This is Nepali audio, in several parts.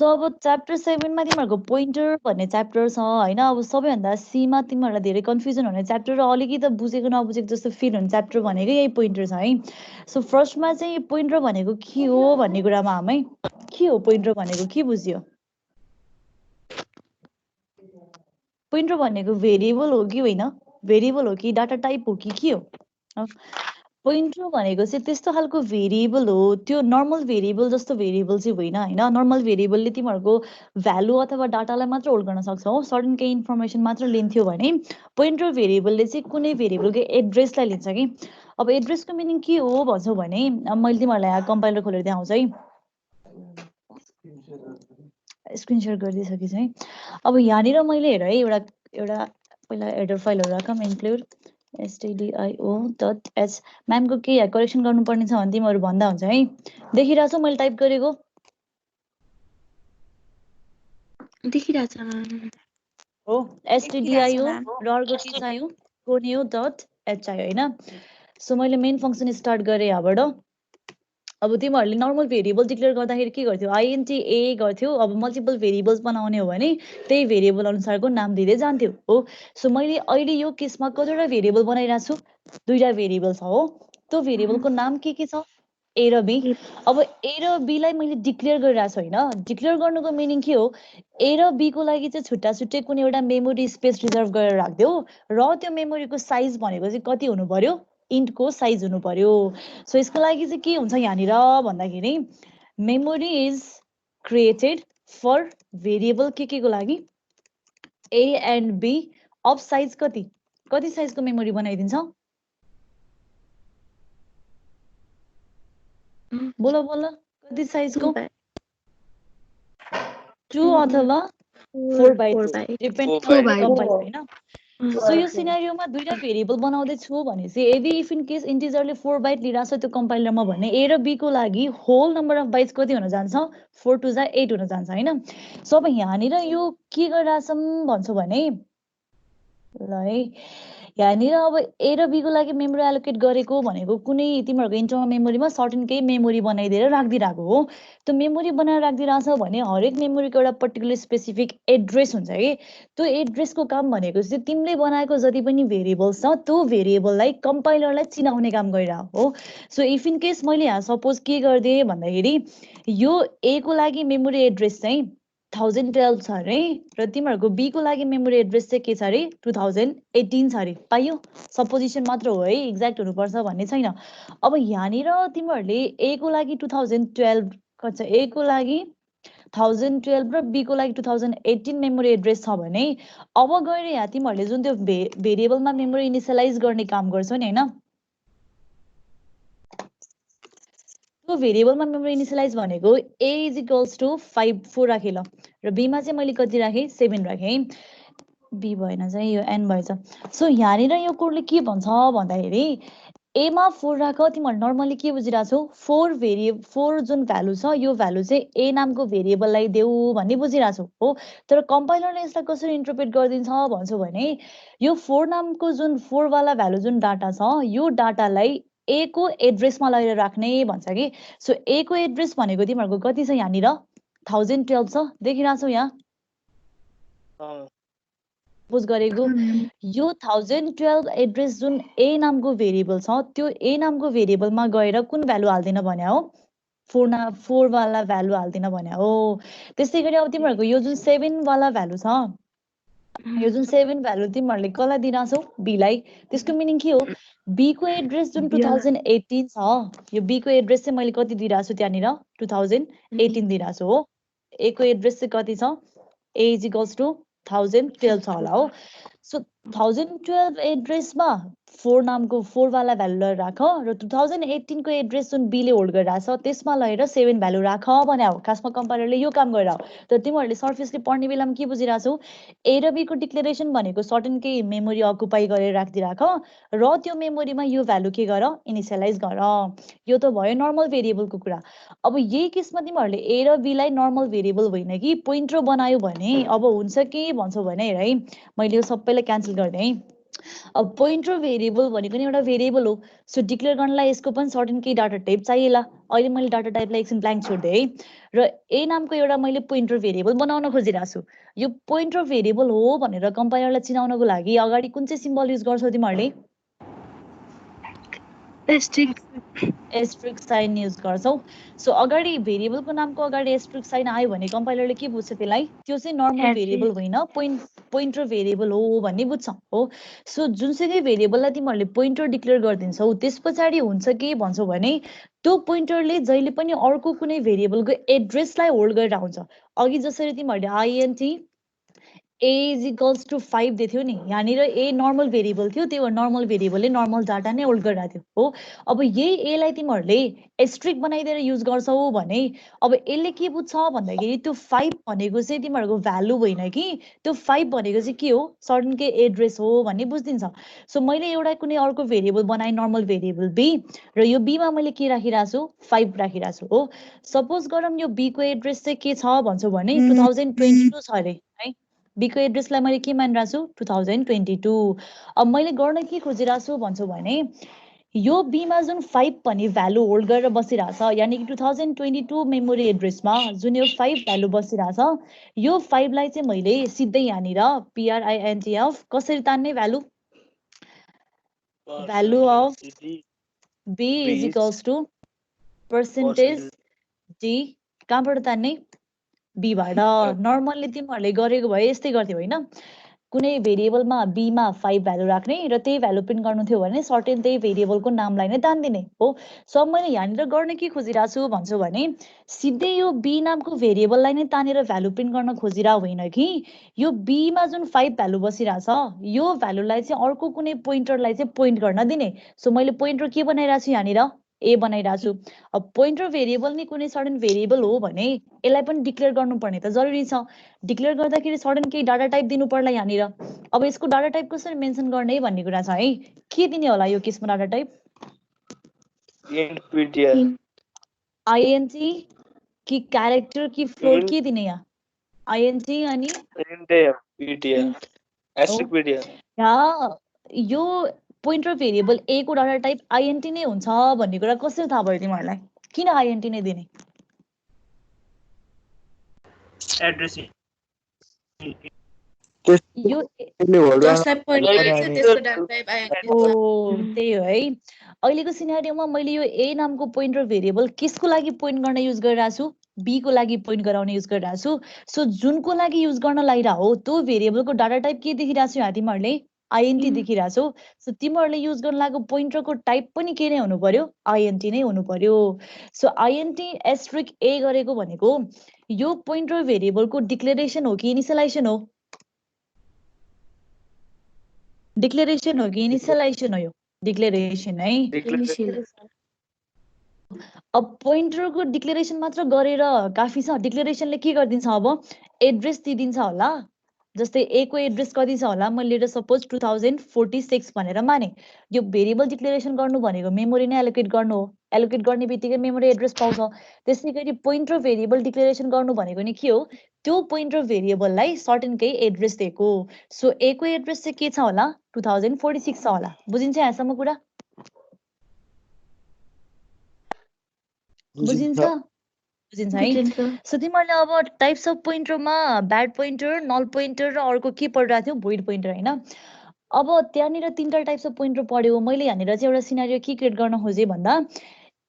अब च्याप्टर 7 मा तिमीहरुको पोइन्टर भन्ने च्याप्टर छ हैन अब सबैभन्दा सी मा तिमीहरुलाई धेरै कन्फ्युजन हुने च्याप्टर र अलिकति बुझेको नबुझेको जस्तो फिल हुने च्याप्टर भनेको यही पोइन्टर छ है सो फर्स्ट मा चाहिँ पोइन्टर भनेको के हो भन्ने कुरामा हामी के हो पोइन्टर भनेको के बुझ्यो पोइन्टर भनेको भेरिएबल हो कि होइन भेरिएबल हो कि डाटा टाइप हो कि के हो पोइन्टर भनेको चाहिँ त्यस्तो खालको भेरिएबल हो त्यो नर्मल भेरिएबल जस्तो भेरिएबल चाहिँ होइन हैन नर्मल भेरिएबलले तिमीहरुको भ्यालु अथवा डाटालाई मात्र होल्ड गर्न सक्छ हो सर्टेन केही इन्फर्मेसन मात्र लिन्थ्यो भने पोइन्टर भेरिएबलले चाहिँ कुनै भेरिएबलको एड्रेसलाई लिन्छ कि अब एड्रेसको मिनिङ के हो भन्छौ भने अब मैले तिमीहरुलाई यहाँ कम्पाइलर खोलेर देखाउँछु है स्क्रिन शेयर गरिदिसके चाहिँ अब यहाँनिर मैले हेर है एउटा पहिला हेडर फाइलहरु राखम इन्क्लुड stdio.h म्यामको के करेक्सन गर्नुपर्ने छ भने तिमीहरु भन्दा हुन्छ है देखिरा छौ मैले टाइप गरेको देखिरा छ हो stdio र अर्को के चाहियो conio.h चाहियो हैन सो मैले मेन फंक्सन स्टार्ट गरे यहाँबाट अब तिमीहरुले नर्मल भेरिएबल डिक्लेयर गर्दाखेरि के गर्थ्यौ int a गर्थ्यौ अब मल्टिपल भेरिएबल्स बनाउने हो भने त्यही भेरिएबल अनुसारको नाम दिँदै जान्थ्यौ हो सो मैले अहिले यो केसमा कतिवटा भेरिएबल बनाइराछु दुईटा भेरिएबल छ हो त्यो भेरिएबलको नाम के छ a र b अब a र b लाई मैले डिक्लेयर गरिराछु हैन डिक्लेयर गर्नुको मिनिङ के हो a र b को लागि चाहिँ छुट्टा छुट्टै कुनै एउटा मेमोरी स्पेस रिजर्भ गरेर राख्दियौ र त्यो मेमोरीको साइज भनेको चाहिँ कति हुनु पर्यो int को साइज हुनु पर्यो सो यसको लागि चाहिँ के हुन्छ यहाँनिर भन्दाखेरि memory is created for variable के को लागि a and b of size कति साइजको मेमोरी बनाइदिन्छ बोला कति साइजको 2 अथवा 4/2 डिपेन्ड हैन सो यो सिनारियोमा दुईटा भेरिएबल बनाउँदै छु भने चाहिँ यदि इफ इन केस इन्टिजरले 4 बाइट लिइराछ त्यो कम्पाइलरमा भन्ने a र b को लागि होल नम्बर अफ बाइट्स कति हुन जान्छ 4 2 जा 8 हुन जान्छ हैन सो अब यहाँनिर यो के गरिराछम भन्छौ भने ल है यहाँनिर अब a र b को लागि मेमोरी एलोकेट गरेको भनेको कुनै तिमीहरुको इन्टरनल मेमोरीमा सर्टेन केही मेमोरी बनाइदिएर राख्दिराको हो त्यो मेमोरी बनाएर राख्दिराछ भने हरेक मेमोरीको एउटा पर्टिकुलर स्पेसिफिक एड्रेस हुन्छ कि त्यो एड्रेसको काम भनेको चाहिँ तिमीले बनाएको जति पनि भेरिएबल्स छ त्यो भेरिएबललाई कम्पाइलरलाई चिनाउने काम गरिरहेको हो सो इफ इन केस मैले यहाँ सपोज के गर्दिए भन्दाखेरि यो a को लागि मेमोरी एड्रेस चाहिँ 1012 छ अरे र तिमीहरुको b को लागि मेमोरी एड्रेस चाहिँ के छ अरे 2018 छ अरे पाइयो सपोजिसन मात्र हो है एक्ज्याक्ट हुनुपर्छ भन्ने छैन अब यहाँनिर तिमीहरुले a को लागि 2012 कच्चा a को लागि 1012 र b को लागि 2018 मेमोरी एड्रेस छ भने अब गएर यहाँ तिमीहरुले जुन त्यो भेरिएबलमा मेमोरी इनिशियलाइज गर्ने काम गर्छौ नि हैन त्यो भेरिएबलमा मेमोरी इनिशियलाइज भनेको a = 4 राखे ल र b मा चाहिँ मैले कति राखे 7 राखे b भएन चाहिँ यो n भएछ सो यहाँनिर यो कोडले के भन्छ भन्दाखेरि a मा 4 राख तिमीहरु नर्मली के बुझिराछौ 4 जुन भ्यालु छ यो भ्यालु चाहिँ a नामको भेरिएबललाई देऊ भन्ने बुझिराछौ हो तर कम्पाइलरले यसलाई कसरी इन्टरप्रेट गर्दिन्छ भन्छौ भने यो 4 नामको जुन 4 वाला भ्यालु जुन डाटा छ यो डाटालाई a को एड्रेसमा लगेर राख्ने भन्छ कि सो a को एड्रेस भनेको तिमीहरुको कति छ यहाँनिर 1012 छ देखिराछौ यहाँ सपोज गरेको यो 1012 एड्रेस जुन a नामको भेरिएबल छ त्यो a नामको भेरिएबलमा गएर कुन भ्यालु हाल्दिन भने हो 4 वाला भ्यालु हाल्दिन भने हो त्यसैगरी अब तिमीहरुको यो जुन 7 वाला भ्यालु छ यो जुन 7 भ्यालु तिमीहरुले कसलाई दिराछौ b लाई त्यसको मिनिङ के हो b को एड्रेस जुन 2018 छ यो b को एड्रेस चाहिँ मैले कति दिराछु त्यहाँनिर 2018 दिराछु हो a को एड्रेस चाहिँ कति छ a = 1012 छ होला हो सो 1012 एड्रेसमा 4 नामको 4 वाला भ्यालु राख र 2018 को एड्रेस जुन b ले होल्ड गरिराछ त्यसमा लगेर 7 भ्यालु राख भने हो खासमा कम्पाइलरले यो काम गरिराहो तर तिमीहरुले सर्फेसले पढ्ने बेलामा के बुझिराछौ a र b को डिक्लेरेसन भनेको सर्टेन केही मेमोरी अकुपाई गरेर राख्दिराख र त्यो मेमोरीमा यो भ्यालु के गर इनिशियलाइज गर यो त भयो नर्मल भेरिएबलको कुरा अब यही केसमा तिमीहरुले a र b लाई नर्मल भेरिएबल होइन कि पोइन्टर बनायो भने अब हुन्छ के भन्छौ भने है मैले यो सबैलाई क्यान्सल गर्ने है अब पोइन्टर भेरिएबल भनेको नि एउटा भेरिएबल हो। सो डिक्लेयर गर्नलाई यसको पनि सर्टेन केही डाटा टाइप चाहिएला। अहिले मैले डाटा टाइपलाई एकछिन ब्ल्याङ्क छोड्दिएँ है र ए नामको एउटा मैले पोइन्टर भेरिएबल बनाउन खोजिरहेको छु। यो पोइन्टर भेरिएबल हो भनेर कम्पाइलरलाई चिनाउनको लागि अगाडि कुन चाहिँ सिम्बल युज गर्छौ तिमीहरूले? एस्ट्रिक साइन युज गर्छौ। सो अगाडि भेरिएबलको नामको अगाडि एस्ट्रिक साइन आयो भने कम्पाइलरले के बुझ्छ त्यसलाई? त्यो चाहिँ नर्मल भेरिएबल होइन, पोइन्टर भेरिएबल हो भन्ने बुझ्छ हो। सो जुनसुकै भेरिएबललाई तिमीहरूले पोइन्टर डिक्लेयर गरिदिन्छौ त्यस पछाडि हुन्छ के भन्छौ भने त्यो पोइन्टरले जहिले पनि अर्को कुनै भेरिएबलको एड्रेसलाई होल्ड गरेर आउँछ। अघि जसरी तिमीहरूले INT a is equals to 5 दिएको थियो नि, यहाँनिर a नर्मल भेरिएबल थियो, त्यही भएर नर्मल भेरिएबलले नर्मल डाटा नै होल्ड गरिरहेको थियो हो। अब यही a लाई तिमीहरूले एस्ट्रिक बनाइदिएर युज गर्छौ भने अब यसले के बुझ्छ भन्दाखेरि त्यो 5 भनेको चाहिँ तिमीहरूको भ्यालु होइन कि, त्यो 5 भनेको चाहिँ के हो, सर्टन के एड्रेस हो भन्ने बुझिदिन्छ। सो मैले एउटा कुनै अर्को भेरिएबल बनाएँ, नर्मल भेरिएबल b, र यो b मा मैले के राखिरहेको छु, 5 राखिरहेको छु हो। सपोज गरौँ यो b को एड्रेस चाहिँ के छ भन्छौ भने 2022 छ अरे है। b को एड्रेसलाई मैले के मानिरहेको छु, 2022। अब मैले गर्न के खोजिरहेको छु भन्छौ भने यो b मा जुन 5 भन्ने भ्यालु होल्ड गरेर बसिरहेछ, यानि कि 2022 मेमोरी एड्रेसमा जुन यो 5 भ्यालु बसिरहेछ, यो 5 लाई चाहिँ मैले सिधै यहाँनिर PRINTF कसरी तान्ने value of b is equals to percentage d, कहाँबाट तान्ने, b बाट। नर्मल्ली तिमीहरूले गरेको भए यस्तै गर्थ्यौ होइन, कुनै भेरिएबलमा b मा 5 भ्यालु राख्ने र त्यही भ्यालु प्रिन्ट गर्नु थियो भने सर्टेन त्यही भेरिएबलको नामलाई नै तान्दिने हो। सो मैले यहाँनिर गर्न के खोजिरहेको छु भन्छु भने सिधै यो b नामको भेरिएबललाई नै तानेर भ्यालु प्रिन्ट गर्न खोजिरहेको होइन कि यो b मा जुन 5 भ्यालु बसिरहेछ यो भ्यालुलाई चाहिँ अर्को कुनै पोइन्टरलाई चाहिँ पोइन्ट गर्न दिने। सो मैले पोइन्टर के बनाइरहेको छु यहाँनिर, ए बनाइरहेको छु। अब पोइन्टर भेरिएबल नै कुनै सर्टेन भेरिएबल हो भने यसलाई पनि डिक्लेयर गर्नुपर्ने त जरुरी छ। डिक्लेयर गर्दाखेरि सर्टेन केही डाटा टाइप दिनु पर्ला यहाँनिर। अब यसको डाटा टाइप कसरी मेन्सन गर्ने भन्ने कुरा छ है। के दिने होला यो केसमा डाटा टाइप, आइएनटी कि क्यारेक्टर कि फ्लोट, के दिने यहाँ, आइएनटी अनि यो पोइन्टर भेरिएबल ए को डाटा टाइप आइएनटी नै हुन्छ भन्ने कुरा कसरी थाहा भयो तिमीहरूलाई? किन आइएनटी नै दिने? एड्रेस यो त्यही हो है। अहिलेको सिनेरियोमा मैले यो ए नामको पोइन्टर भेरिएबल केसको लागि पोइन्ट गर्न युज गरिरहेको छु, बी को लागि पोइन्ट गराउन युज गरिरहेको छु। सो जुनको लागि युज गर्न लागिरहेको हो त्यो भेरिएबलको डाटा टाइप के देखिरहेको छु यहाँ तिमीहरूले, आइएनटी देखिरहेको छौ। सो तिमीहरूले युज गर्न लागेको पोइन्टरको टाइप पनि के नै हुनु पर्यो, आइएनटी नै हुनु पर्यो। सो आइएनटी एस्ट्रिक ए गरेको भनेको यो पोइन्टर भेरिएबलको डिक्लेरेसन हो कि इनिसियलाइजेसन हो, डिक्लेरेसन हो कि इनिसियलाइजेसन हो, यो डिक्लेरेसन है। अब पोइन्टरको डिक्लेरेसन मात्र गरेर काफी छ? डिक्लेरेसनले के गरिदिन्छ, अब एड्रेस दिइदिन्छ होला। जस्तै ए को एड्रेस कति छ होला, मैले सपोज 2046 भनेर माने। यो भेरिएबल डिक्लेरेसन गर्नु भनेको मेमोरी नै एलोकेट गर्नु हो, एलोकेट गर्ने बित्तिकै मेमोरी एड्रेस पाउँछ। त्यसै गरी पोइन्टर भेरिएबल डिक्लेरेसन गर्नु भनेको नि के हो, त्यो पोइन्टर भेरिएबललाई सर्टेन केही एड्रेस दिएको। सो ए को एड्रेस चाहिँ के छ होला, 2046 छ होला। बुझिन्छ यहाँसम्म कुरा? बुझिन्छ? बुझिन्छ है। सो तिमीहरूले अब टाइप्स अफ पोइन्टरमा ब्याड पोइन्टर, नल पोइन्टर र अर्को के पढिरहेको थियो, भोइड पोइन्टर होइन। अब त्यहाँनिर 3टा टाइप्स अफ पोइन्टर पढ्यो। मैले यहाँनिर चाहिँ एउटा सिनारियो के क्रिएट गर्न खोजेँ भन्दा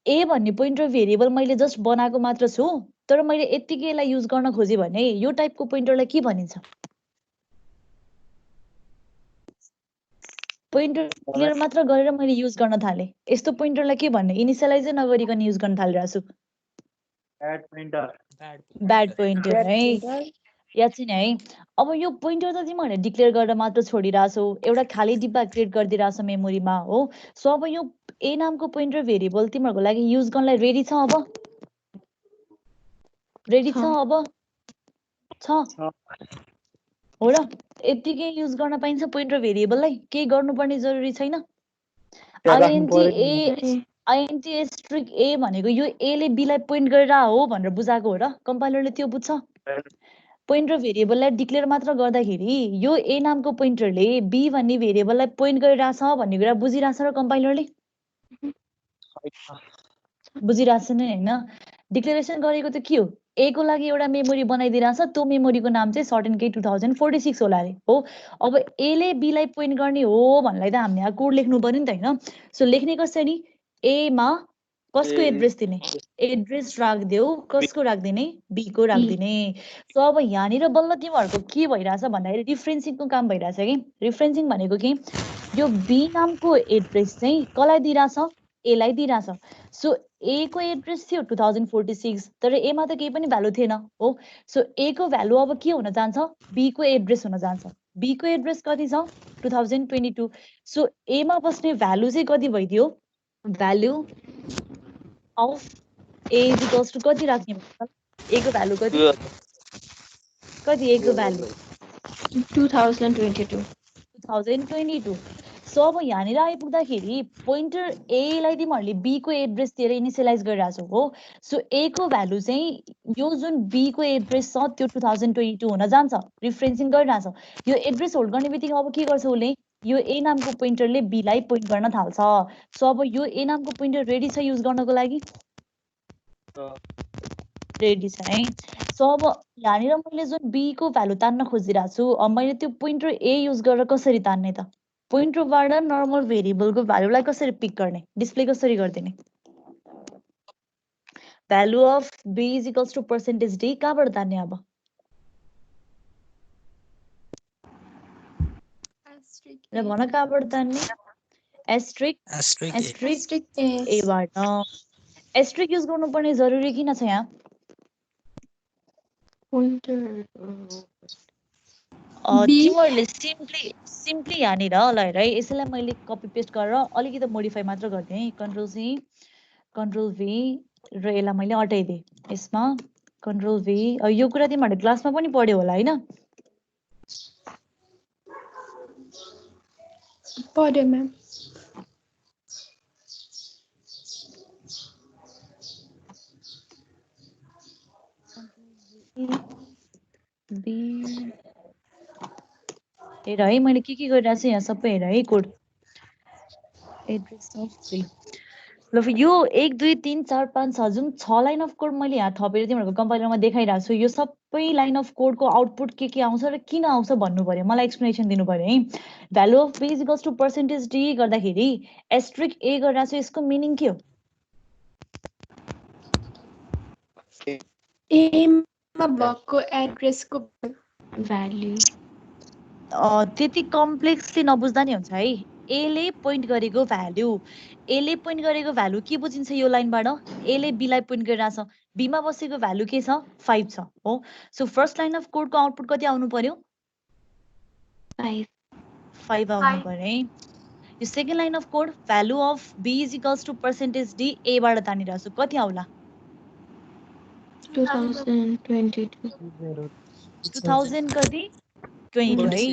ए भन्ने पोइन्टर भेरिएबल मैले जस्ट बनाएको मात्र छु, तर मैले यत्तिकै यसलाई युज गर्न खोजेँ भने यो टाइपको पोइन्टरलाई के भनिन्छ, पोइन्टर क्लियर मात्र गरेर मैले युज गर्न थालेँ। यस्तो पोइन्टरलाई के भन्ने, इनिसियलाइजै नगरिकन युज गर्न थालिरहेको छु, ब्याड पोइन्टर है। या चाहिँ है। अब यो पोइन्टर त तिमीहरूले डिक्लेयर गरेर मात्र छोडिरहेछौ, एउटा खाली डिब्बा क्रिएट गरिदिरहेछ मेमोरीमा हो। सो अब यो ए नामको पोइन्टर भेरिएबल तिमीहरूको लागि युज गर्नलाई रेडी छ? अब रेडी छ? अब छ हो र? यत्तिकै युज गर्न पाइन्छ पोइन्टर भेरिएबललाई, केही गर्नुपर्ने जरुरी छैन। आइएनटी एस्ट्रिक ए भनेको यो ए ले बी लाई पोइन्ट गरेर हो भनेर बुझाएको हो र, कम्पाइलरले त्यो बुझ्छ। पोइन्टर भेरिएबललाई डिक्लेयर मात्र गर्दाखेरि यो ए नामको पोइन्टरले बी भन्ने भेरिएबललाई पोइन्ट गरिरहेछ भन्ने कुरा बुझिरहेछ र कम्पाइलरले बुझिरहेछ नि हैन डिक्लेरेसन गरेको त के हो ए को लागि एउटा मेमोरी बनाइदिरहेछ त्यो मेमोरीको नाम चाहिँ सर्टेन के 2046 होला रे हो अब ए ले बी लाई पोइन्ट गर्ने हो भन्लाई त हामीले कोड लेख्नु पर्यो नि त हैन सो लेख्ने कसरी ए मा कसको एड्रेस दिने एड्रेस राख्देऊ कसको राख्दिने बी को राख्दिने सो अब यहाँनिर बल्ल तिमीहरूको के भइरहेछ भन्दाखेरि रिफरेन्सिङको काम भइरहेछ कि रिफरेन्सिङ भनेको के यो बी नामको एड्रेस चाहिँ कसलाई दिइरहेछ ए लाई दिइरहेछ सो ए को एड्रेस थियो 2046 तर ए मा त केही पनि भ्यालु थिएन हो सो ए को भ्यालु अब के हुन जान्छ बी को एड्रेस हुन जान्छ बी को एड्रेस कति छ 2022 सो ए मा बस्ने भ्यालु चाहिँ कति भइदियो value of A is equals to कति राख्ने ए को भ्यालु कति कति ए को भ्यालु 2022 सो अब यहाँनिर आइपुग्दाखेरि पोइन्टर ए लाई तिमीहरूले बी को एड्रेस दिएर इनिसियलाइज गरिरहेछौ हो सो ए को भ्यालु चाहिँ यो जुन बी को एड्रेस छ त्यो 2022 हुन जान्छ रिफरेन्सिङ गरिरहेछ यो एड्रेस होल्ड गर्ने बित्तिकै अब के गर्छ उसले यो ए नामको पोइन्टरले बी लाई पोइन्ट गर्न थाल्छ सो अब यो ए नामको पोइन्टर रेडी छ युज गर्नको लागि रेडी छ है सो अब यहाँनिर मैले जुन बी को भ्यालु तान्न खोजिरहेको छु अब मैले त्यो पोइन्टर ए युज गरेर कसरी तान्ने त पोइन्टरबाट नर्मल भेरिएबलको भ्यालुलाई कसरी पिक गर्ने डिस्प्ले कसरी गरिदिने value of B is equals to percentage D कहाँबाट तान्ने अब र भन कहाँबाट तान्ने एस्ट्रिक एबाट एस्ट्रिक युज गर्नुपर्ने जरुरी किन छ यहाँ तिमीहरूले सिम्पली यहाँनिर ल हेर है यसैलाई मैले कपी पेस्ट गरेर अलिकति मोडिफाई मात्र गरिदिएँ है कन्ट्रोल सी कन्ट्रोल भी र यसलाई मैले हटाइदिएँ यसमा कन्ट्रोल भी यो कुरा तिमीहरूले क्लासमा पनि पढ्यो होला होइन पढ्यो म्याम हेर है मैले के गरिरहेको छु यहाँ सबै हेर है code address of B L यो 1 2 3 4 5 6 जुन 6 लाइन अफ कोड मैले यहाँ थपेर तिमीहरूको कम्पाइलरमा देखाइरहेको छु यो सबै लाइन अफ कोडको आउटपुट के आउँछ र किन आउँछ भन्नु पर्यो मलाई एक्सप्लेनेसन दिनु पर्यो है value of B is equals to percentage D गर्दाखेरि एस्ट्रिक ए गरिरहेको छु यसको मिनिङ के हो एमा भएको एड्रेसको भ्यालु त्यति कम्प्लेक्स चाहिँ नबुझ्दा नि हुन्छ है एले पोइन्ट गरेको भ्यालु एले पोइन्ट गरेको भ्यालु के बुझिन्छ यो लाइनबाट एले बीलाई पोइन्ट गरिरहेछ बीमा बसेको भ्यालु के छ 5 छ हो सो फर्स्ट लाइन अफ कोडको आउटपुट कति आउनु पर्यो 5 आउनु पर्यो है यो second line of code value of B is equals to percentage D A बाट तानिरहेछु कति आउला 2000 कति 22 है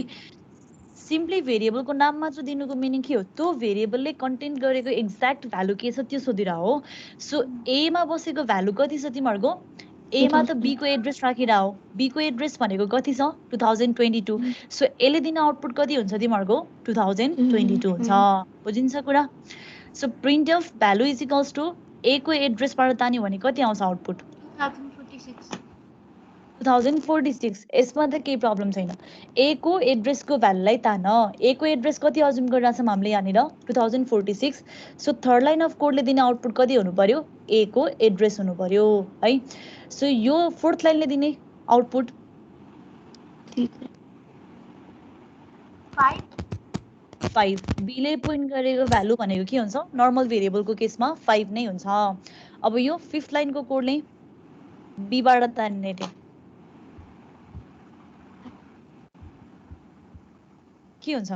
सिम्पली भेरिएबलको नाम मात्र दिनुको मिनिङ के हो त्यो भेरिएबलले कन्टेन्ट गरेको एक्ज्याक्ट भ्यालु के छ त्यो सोधिरा हो सो ए मा बसेको भ्यालु कति छ तिमीहरूको ए मा त बी को एड्रेस राखिरा हो बी को एड्रेस भनेको कति छ 2022 सो एले दिने आउटपुट कति हुन्छ तिमीहरूको 2022 हुन्छ बुझिन्छ कुरा so print of value is equals to A को एड्रेसबाट तान्यो भने कति आउँछ आउटपुट 2046 यसमा त केही प्रब्लम छैन ए को एड्रेसको भ्यालुलाई तान ए को एड्रेस कति अज्युम गरिरहेछौँ हामीले यहाँनिर 2046 सो थर्ड लाइन अफ कोडले दिने आउटपुट कति हुनु पर्यो ए को एड्रेस हुनु पर्यो है सो यो फोर्थ लाइनले दिने आउटपुट 5 बीले पोइन्ट गरेको भ्यालु भनेको के हुन्छ नर्मल भेरिएबलको केसमा 5 नै हुन्छ अब यो फिफ्थ लाइनको कोडले बीबाट तान्ने के हुन्छ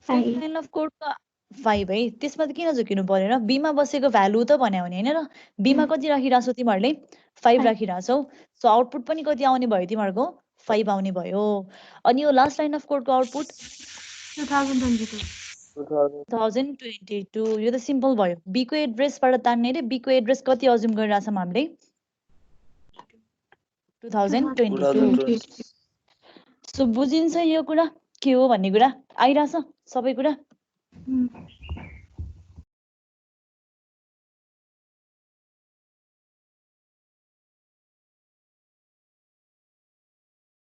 लाइन अफ कोडको 5 है त्यसमा त किन झुकिनु पर्यो र बीमा बसेको भ्यालु त भन्यो भने हैन र बीमा कति राखिरहेछौ तिमीहरूले 5 राखिरहेछौ सो आउटपुट पनि कति आउने भयो तिमीहरूको 5 आउने भयो अनि यो लास्ट लाइन अफ कोडको आउटपुट 2022 यो त सिम्पल भयो बी को एड्रेसबाट तान्ने रे बी को एड्रेस कति अज्युम गरिरहेछौँ हामीले 2022 सो बुझिन्छ यो कुरा के हो भन्ने कुरा आइराछ सबै कुरा